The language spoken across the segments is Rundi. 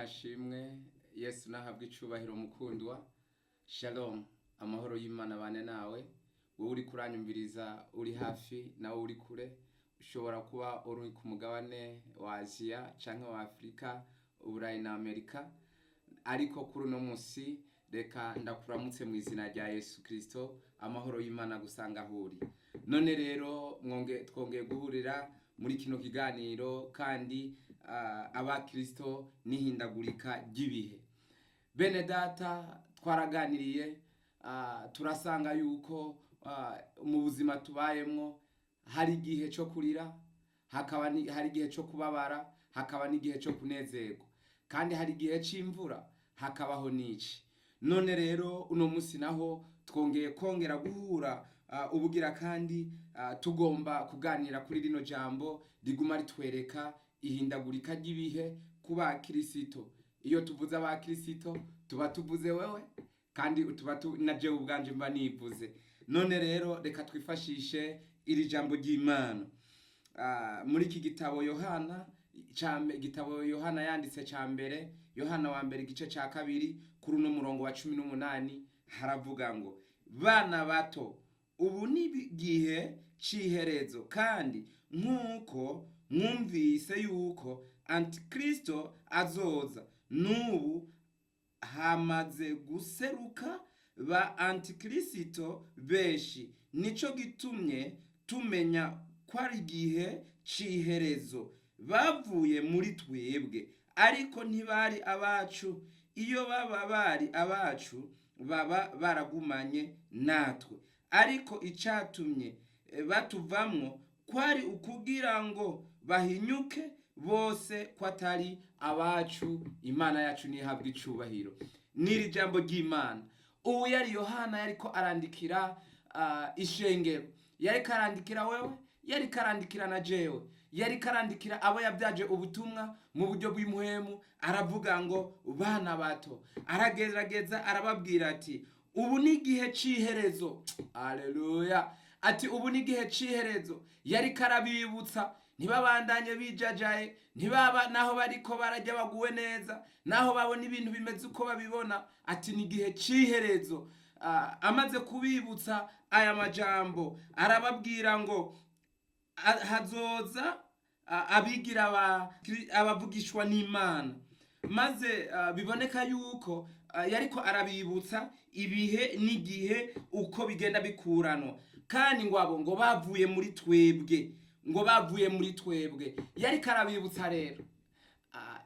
nashimwe Yesu nahabwa icubahiro mukundwa. Shalom, amahoro y'Imana bane nawe. Wowe uri kuranyumviriza uri hafi nawe uri kure, ushobora kuba uri ku mugabane wa Asia canke wa Afrika, Uburayi na Amerika, ariko kuri uno musi reka ndakuramutse mu izina rya Yesu Kristo, amahoro y'Imana gusanga ahuri. None rero twongeye guhurira muri kino kiganiro kandi Abakristu n'ihindagurika ry'ibihe. Bene data, twaraganiriye turasanga yuko mu buzima tubayemwo hari igihe cyo kurira, hari igihe cyo kubabara, hakaba n'igihe cyo kunezerwa, kandi hari igihe c'imvura hakabaho n'ici. None rero uno musi naho twongeye kongera guhura ubugira kandi tugomba kuganira kuri rino jambo riguma ritwereka ihindagurika ry'ibihe ku Bakristo. Iyo tuvuze Abakristo tuba tuvuze wewe, kandi na jewe ubwanje mba nivuze. None rero reka twifashishe iri jambo ry'Imana muri iki gitabo Yohana yanditse ca mbere, Yohana wa mbere igice ca kabiri kuri uno murongo wa 18 haravuga ngo: bana bato, ubu ni igihe c'iherezo, kandi nk'uko mwumvise yuko Antikristo azoza, n'ubu hamaze guseruka ba Antikristo benshi. Nico gitumye tumenya ko ari igihe c'iherezo. Bavuye muri twebwe, ariko ntibari abacu. Iyo baba bari abacu, baba baragumanye natwe. Ariko icatumye batuvamwo kwari ukugira ngo bahinyuke bose ko atari abacu. Imana yacu nihabwa icubahiro. Niri jambo ry'Imana. Ubu yari Yohana yariko arandikira ishengero, yariko arandikira wewe, yariko arandikira na jewe, yariko arandikira abo yabyaje ubutumwa mu buryo bw'imuhemu. Aravuga ngo bana bato, aragerageza arababwira ati ubu ni igihe c'iherezo. Haleluya! Ati ubu ni igihe c'iherezo. Yariko arabibutsa ntibabandanye bijajaye, ntibaba naho bariko barajya baguwe neza, naho babona ibintu bimeze uko babibona. Ati ni igihe c'iherezo. Amaze kubibutsa aya majambo, arababwira ngo hazoza abigira abavugishwa n'Imana. Maze biboneka yuko yariko arabibutsa ibihe n'igihe uko bigenda bikuranwa, kandi ngo abo ngo bavuye muri twebwe, ngo bavuye muri twebwe. Yariko arabibutsa rero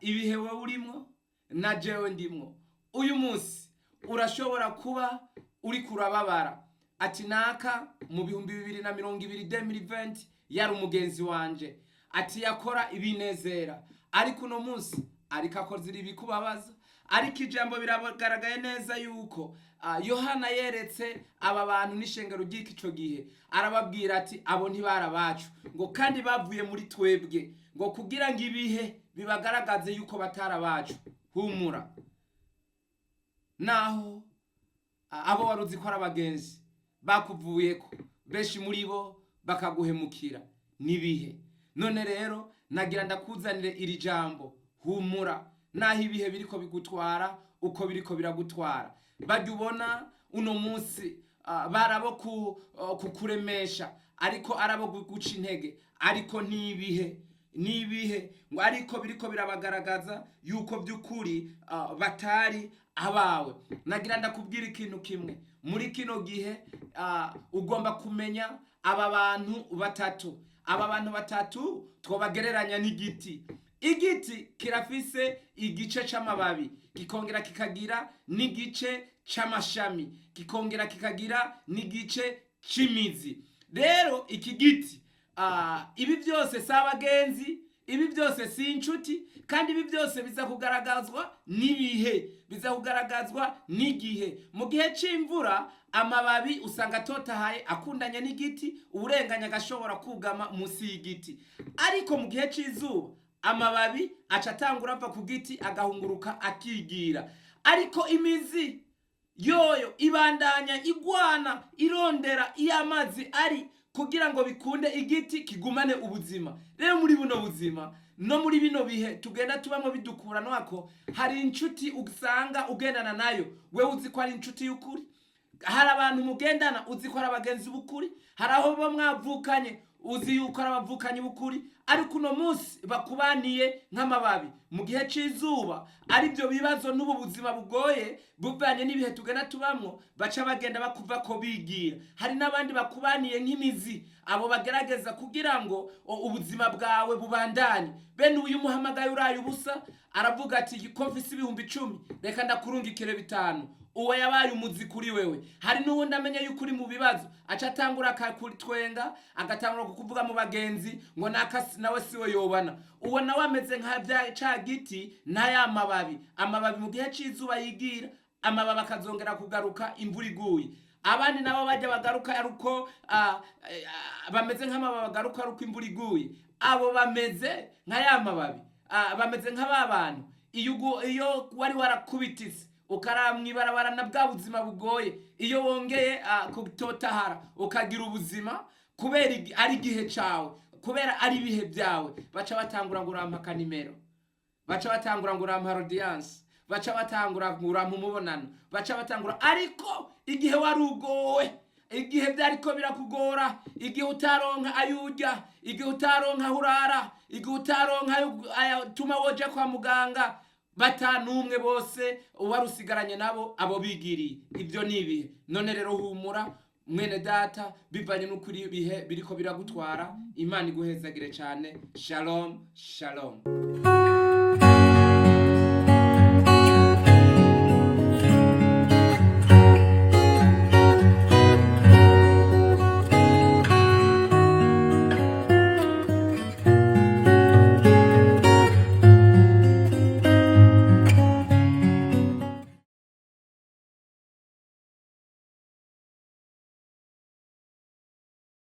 ibihe wowe urimwo na jewe ndimwo. Uyu munsi urashobora kuba uri kurababara. Ati naka mu 2020 yari umugenzi wanje, ati yakora ibinezera, ariko uno munsi ariko akoze ibikubabaza. Ariko ijambo biragaragaye neza yuko Yohana yeretse aba bantu n'ishengero ry'iki ico gihe, arababwira ati abo ntibari abacu, ngo kandi bavuye muri twebwe, ngo kugira ngo ibihe bibagaragaze yuko batari abacu. Humura, naho abo waruzi ko ari abagenzi bakuvuyeko, benshi muri bo bakaguhemukira n'ibihe. None rero nagira ndakuzanire iri jambo, humura, naho ibihe biriko bigutwara uko biriko biragutwara. Bajya ubona uno munsi barabo kukuremesha, ariko arabo guca intege, ariko nibihe ngo ariko biriko birabagaragaza yuko by'ukuri batari abawe. Nagira ndakubwira ikintu kimwe, muri kino gihe ugomba kumenya aba bantu batatu twobagereranya n'igiti. Igiti kirafise igice c'amababi, kikongera kikagira n'igice c'amashami, kikongera kikagira n'igice c'imizi. Rero iki giti ibi byose si abagenzi, ibi byose si inshuti, kandi ibi byose biza kugaragazwa n'ibihe, biza kugaragazwa n'igihe. Mu gihe c'imvura amababi usanga atotahaye akundanye n'igiti, uburenganya agashobora kugama musi y'igiti. Ariko mu gihe c'izuba amababi aca atangura ava ku giti agahunguruka akigira. Ariko imizi yoyo ibandanya igwana irondera iyo amazi ari, kugira ngo bikunde igiti kigumane ubuzima. Rero muri buno buzima no muri bino bihe tugenda tubamo bidukura nwako, hari inshuti usanga ugendana nayo wewe uzi ko ari inshuti y'ukuri, hari abantu mugendana uzi ko ari abagenzi b'ukuri, hari aho bo mwavukanye uzi yuko ari abavukanye b'ukuri, ariko uno munsi bakubaniye nk'amababi mu gihe c'izuba. Ari byo bibazo n'ubu buzima bugoye buvanye n'ibihe tugenda tubamwo, baca bagenda bakuva ko bigira. Hari n'abandi bakubaniye nk'imizi, abo bagerageza kugira ngo ubuzima bwawe bubandanye. Bene uyu muhamagaye uraye ubusa, aravuga ati ko mfise 10,000 reka ndakurungikire 5. Uwo yabaye umuzi kuri wewe. Hari n'uwundi amenya yuko uri mu bibazo, aca atangura akakutwenga, agatangura kukuvuga mu bagenzi ngo nawe siwe yobana. Uwo nawe ameze nka ca giti n'aya mababi. Amababi mu gihe c'izuba yigira, amababi akazongera kugaruka imvura iguye. Abandi nabo bajya bagaruka aruko bameze nk'amababi bagaruka aruko imvura iguye. Abo bameze nk'aya mababi, bameze nk'abantu iyo wari warakubitise ukaramwibarabara na bwa buzima bugoye, iyo wongeye kutotahara ukagira ubuzima kubera ari igihe cawe, kubera ari ibihe byawe, baca batangura ngo urampa nimero, baca batangura ngo urampa audience, baca batangura ngo urampa umubonano, baca batangura. Ariko igihe warugowe, igihe byariko birakugora, igihe utaronka ayurya, igihe utaronka hurara, igihe utaronka tuma woje kwa muganga, batanumwe bose ubarusigaranye nabo abo bigiriye. Ibyo nibihe. None rero humura mwene data, bivanye n'ukuri ibihe biriko biragutwara. Imana iguhezagire cyane. Shalom shalom.